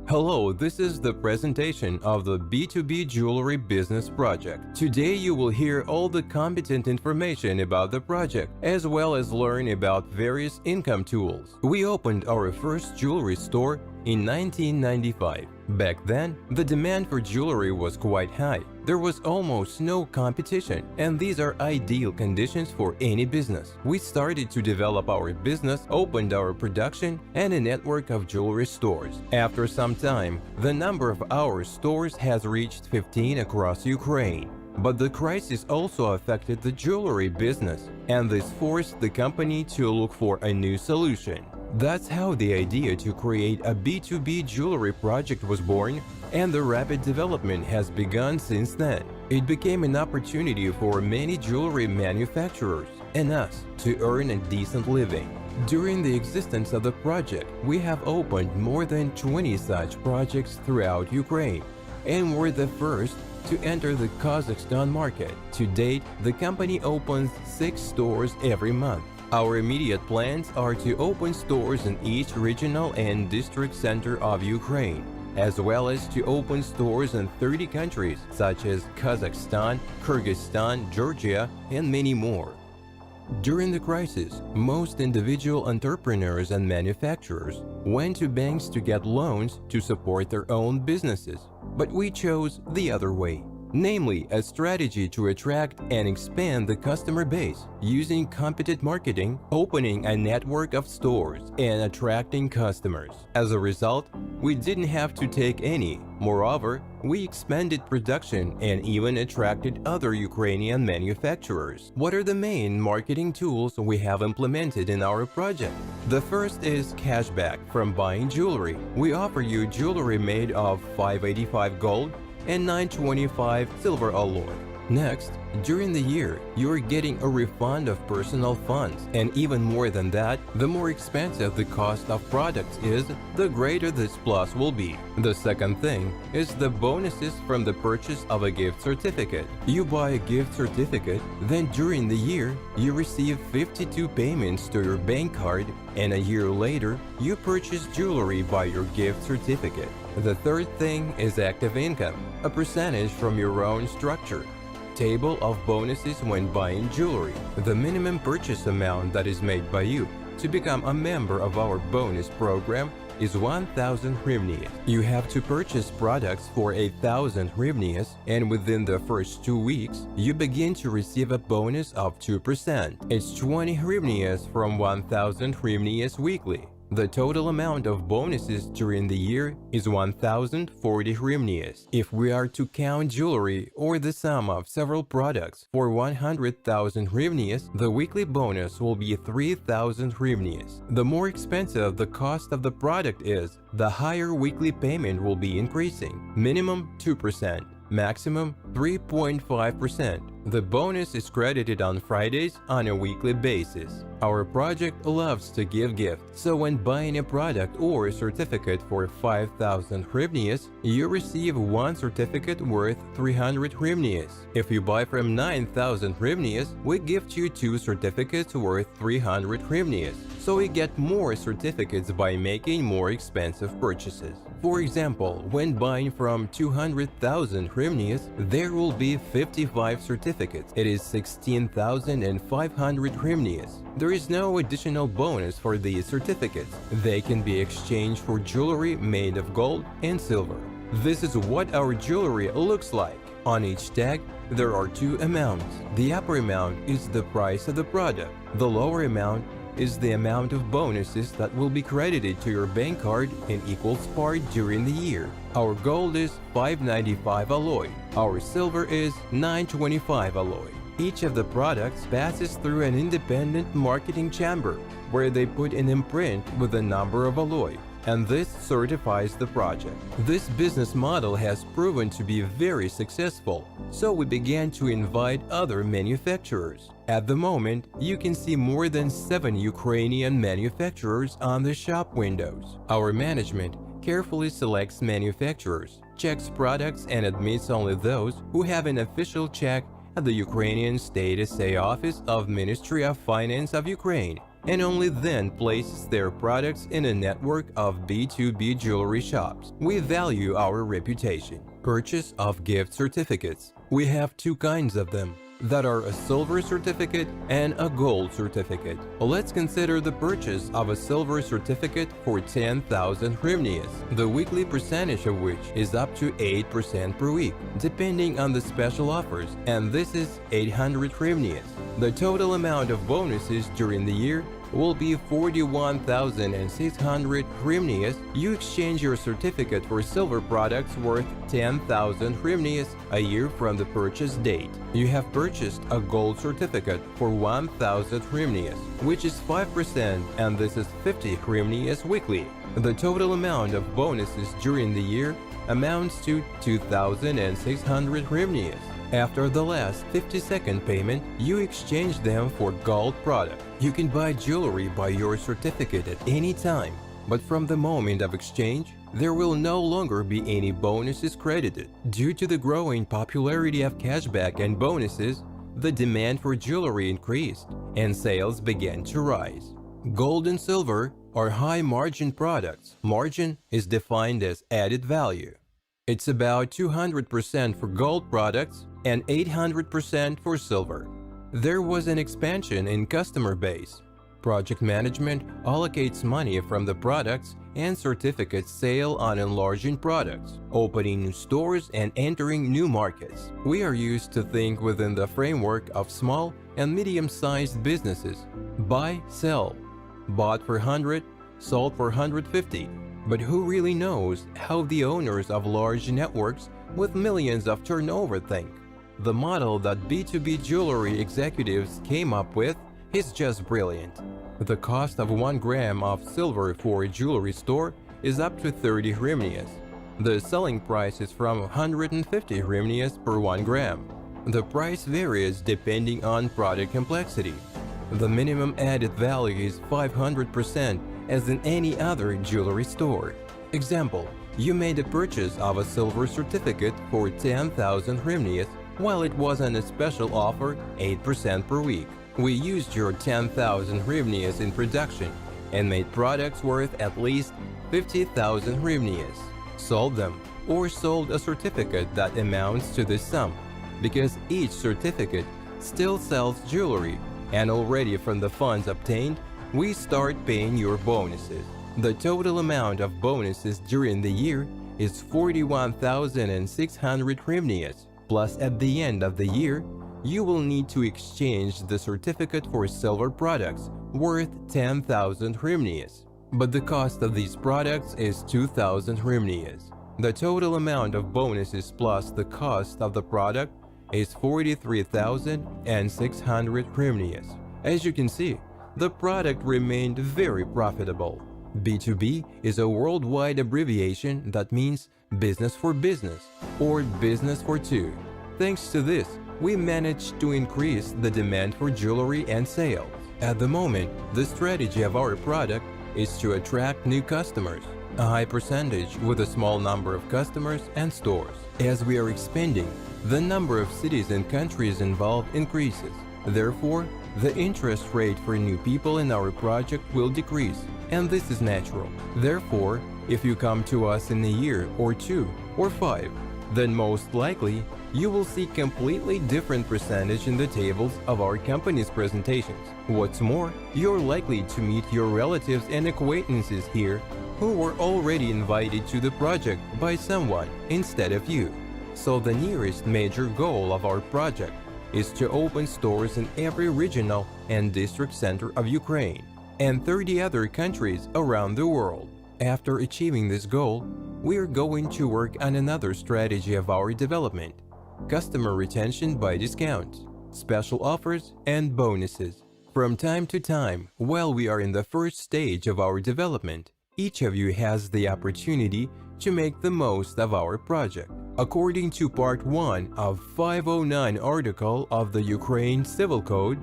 Hello, this is the presentation of the B2B Jewelry Business Project. Today you will hear all the competent information about the project, as well as learn about various income tools. We opened our first jewelry store in 1995. Back then, the demand for jewelry was quite high. There was almost no competition, and these are ideal conditions for any business. We started to develop our business, opened our production, and a network of jewelry stores. After some time, the number of our stores has reached 15 across Ukraine. But the crisis also affected the jewelry business, and this forced the company to look for a new solution. That's how the idea to create a B2B jewelry project was born, and the rapid development has begun since then. It became an opportunity for many jewelry manufacturers and us to earn a decent living. During the existence of the project, we have opened more than 20 such projects throughout Ukraine, and we're the first to enter the Kazakhstan market. To date, the company opens 6 stores every month. Our immediate plans are to open stores in each regional and district center of Ukraine, as well as to open stores in 30 countries such as Kazakhstan, Kyrgyzstan, Georgia, and many more. During the crisis, most individual entrepreneurs and manufacturers went to banks to get loans to support their own businesses, but we chose the other way. Namely, a strategy to attract and expand the customer base using competent marketing, opening a network of stores, and attracting customers. As a result, we didn't have to take any. Moreover, we expanded production and even attracted other Ukrainian manufacturers. What are the main marketing tools we have implemented in our project? The first is cashback from buying jewelry. We offer you jewelry made of 585 gold and 925 silver alloy. Next, during the year, you're getting a refund of personal funds, and even more than that, the more expensive the cost of products is, the greater this plus will be. The second thing is the bonuses from the purchase of a gift certificate. You buy a gift certificate, then during the year, you receive 52 payments to your bank card, and a year later, you purchase jewelry by your gift certificate. The third thing is active income, a percentage from your own structure. Table of bonuses when buying jewelry. The minimum purchase amount that is made by you to become a member of our bonus program is 1,000 hryvnias. You have to purchase products for 1,000 hryvnias, and within the first 2 weeks, you begin to receive a bonus of 2%. It's 20 hryvnias from 1,000 hryvnias weekly. The total amount of bonuses during the year is 1,040 hryvnias. If we are to count jewelry or the sum of several products for 100,000 hryvnias, the weekly bonus will be 3,000 hryvnias. The more expensive the cost of the product is, the higher weekly payment will be increasing. Minimum 2%. Maximum 3.5%. The bonus is credited on Fridays on a weekly basis. Our project loves to give gifts, so when buying a product or a certificate for 5,000 hryvnias, you receive one certificate worth 300 hryvnias. If you buy from 9,000 hryvnias, we gift you 2 certificates worth 300 hryvnias, so we get more certificates by making more expensive purchases. For example, when buying from 200,000 hryvnias, there will be 55 certificates. It is 16,500 hryvnias. There is no additional bonus for these certificates. They can be exchanged for jewelry made of gold and silver. This is what our jewelry looks like. On each tag, there are 2 amounts. The upper amount is the price of the product. The lower amount is the amount of bonuses that will be credited to your bank card in equal part during the year. Our gold is 595 alloy. Our silver is 925 alloy. Each of the products passes through an independent marketing chamber, where they put an imprint with the number of alloy, and this certifies the project. This business model has proven to be very successful, so we began to invite other manufacturers. At the moment, you can see more than 7 Ukrainian manufacturers on the shop windows. Our management carefully selects manufacturers, checks products, and admits only those who have an official check at the Ukrainian State SA Office of Ministry of Finance of Ukraine. and only then places their products in a network of B2B jewelry shops. We value our reputation. Purchase of gift certificates. We have two kinds of them, that are a silver certificate and a gold certificate. Let's consider the purchase of a silver certificate for 10,000 hryvnias, the weekly percentage of which is up to 8% per week, depending on the special offers, and this is 800 hryvnias. The total amount of bonuses during the year will be 41,600 hryvnias. You exchange your certificate for silver products worth 10,000 hryvnias a year from the purchase date. You have purchased a gold certificate for 1,000 hryvnias, which is 5%, and this is 50 hryvnias weekly. The total amount of bonuses during the year amounts to 2,600 hryvnias. After the last 50-second payment, you exchange them for gold product. You can buy jewelry by your certificate at any time, but from the moment of exchange, there will no longer be any bonuses credited. Due to the growing popularity of cashback and bonuses, the demand for jewelry increased and sales began to rise. Gold and silver are high-margin products. Margin is defined as added value. It's about 200% for gold products and 800% for silver. There was an expansion in customer base. Project management allocates money from the products and certificates sale on enlarging products, opening new stores and entering new markets. We are used to think within the framework of small and medium-sized businesses. Buy, sell. Bought for 100, sold for 150. But who really knows how the owners of large networks with millions of turnover think? The model that B2B jewelry executives came up with is just brilliant. The cost of 1 gram of silver for a jewelry store is up to 30 hryvnias. The selling price is from 150 hryvnias per 1 gram. The price varies depending on product complexity. The minimum added value is 500% as in any other jewelry store. Example, you made a purchase of a silver certificate for 10,000 hryvnias while it was on a special offer 8% per week. We used your 10,000 hryvnias in production and made products worth at least 50,000 hryvnias. Sold them or sold a certificate that amounts to this sum, because each certificate still sells jewelry, and already from the funds obtained, we start paying your bonuses. The total amount of bonuses during the year is 41,600 hryvnias, plus at the end of the year, you will need to exchange the certificate for silver products worth 10,000 hryvnias. But the cost of these products is 2,000 hryvnias. The total amount of bonuses plus the cost of the product is 43,600 hryvnias. As you can see, the product remained very profitable. B2B is a worldwide abbreviation that means business for business or business for two. Thanks to this, we managed to increase the demand for jewelry and sales. At the moment, the strategy of our product is to attract new customers, a high percentage with a small number of customers and stores. As we are expanding, the number of cities and countries involved increases. Therefore, the interest rate for new people in our project will decrease, and this is natural. Therefore, if you come to us in a year or 2 or 5, then most likely you will see completely different percentage in the tables of our company's presentations. What's more, you're likely to meet your relatives and acquaintances here who were already invited to the project by someone instead of you. So the nearest major goal of our project is to open stores in every regional and district center of Ukraine and 30 other countries around the world. After achieving this goal, we are going to work on another strategy of our development: customer retention by discounts, special offers, and bonuses. From time to time, while we are in the first stage of our development, each of you has the opportunity to make the most of our project. According to Part 1 of 509 article of the Ukraine Civil Code,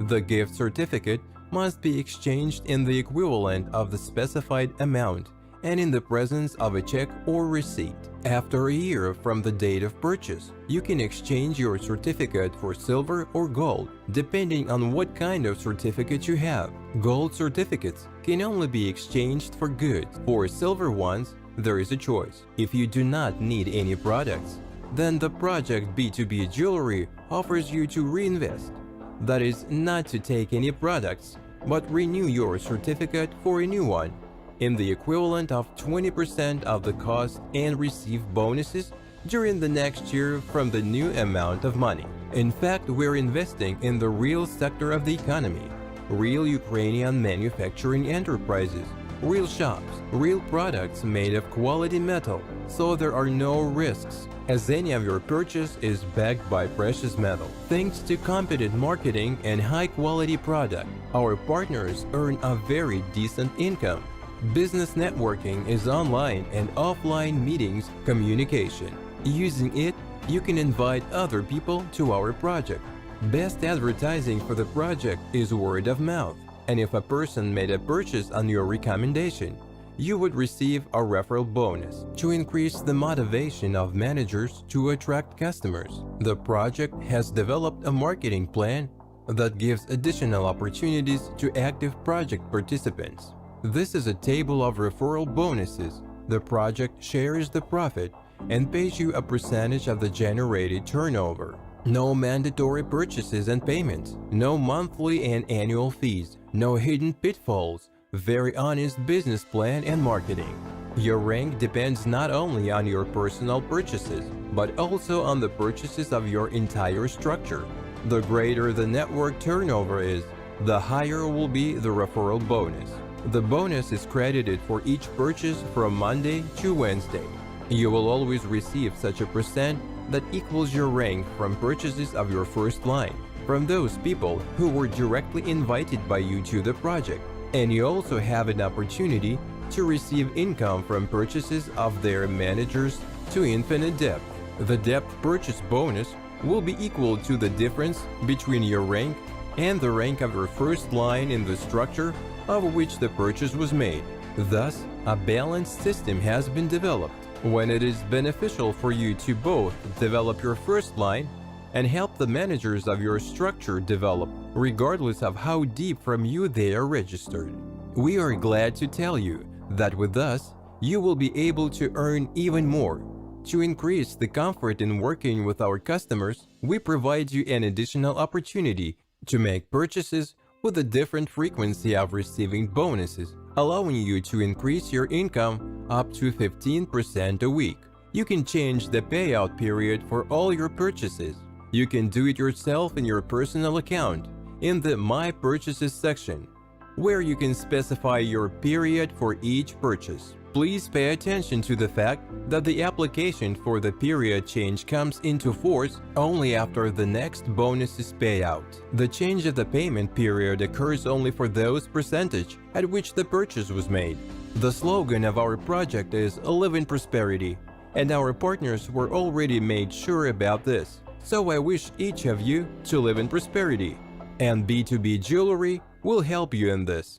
the gift certificate must be exchanged in the equivalent of the specified amount and in the presence of a check or receipt. After a year from the date of purchase, you can exchange your certificate for silver or gold, depending on what kind of certificate you have. Gold certificates can only be exchanged for goods. For silver ones, there is a choice. If you do not need any products, then the project B2B Jewelry offers you to reinvest. That is, not to take any products, but renew your certificate for a new one in the equivalent of 20% of the cost and receive bonuses during the next year from the new amount of money. In fact, we're investing in the real sector of the economy, real Ukrainian manufacturing enterprises, real shops, real products made of quality metal, so there are no risks, as any of your purchase is backed by precious metal. Thanks to competent marketing and high-quality product, our partners earn a very decent income. Business networking is online and offline meetings communication. Using it, you can invite other people to our project. Best advertising for the project is word of mouth, and if a person made a purchase on your recommendation, you would receive a referral bonus. To increase the motivation of managers to attract customers, the project has developed a marketing plan that gives additional opportunities to active project participants. This is a table of referral bonuses. The project shares the profit and pays you a percentage of the generated turnover. No mandatory purchases and payments, no monthly and annual fees, no hidden pitfalls, very honest business plan and marketing. Your rank depends not only on your personal purchases, but also on the purchases of your entire structure. The greater the network turnover is, the higher will be the referral bonus. The bonus is credited for each purchase from Monday to Wednesday. You will always receive such a percent that equals your rank from purchases of your first line, from those people who were directly invited by you to the project. And you also have an opportunity to receive income from purchases of their managers to infinite depth. The depth purchase bonus will be equal to the difference between your rank and the rank of your first line in the structure of which the purchase was made. Thus, a balanced system has been developed. When it is beneficial for you to both develop your first line and help the managers of your structure develop, regardless of how deep from you they are registered. We are glad to tell you that with us, you will be able to earn even more. To increase the comfort in working with our customers, we provide you an additional opportunity to make purchases with a different frequency of receiving bonuses, allowing you to increase your income up to 15% a week. You can change the payout period for all your purchases. You can do it yourself in your personal account in the My Purchases section, where you can specify your period for each purchase. Please pay attention to the fact that the application for the period change comes into force only after the next bonus's payout. The change of the payment period occurs only for those percentage at which the purchase was made. The slogan of our project is "Live in Prosperity," and our partners were already made sure about this. So I wish each of you to live in prosperity, and B2B Jewelry will help you in this.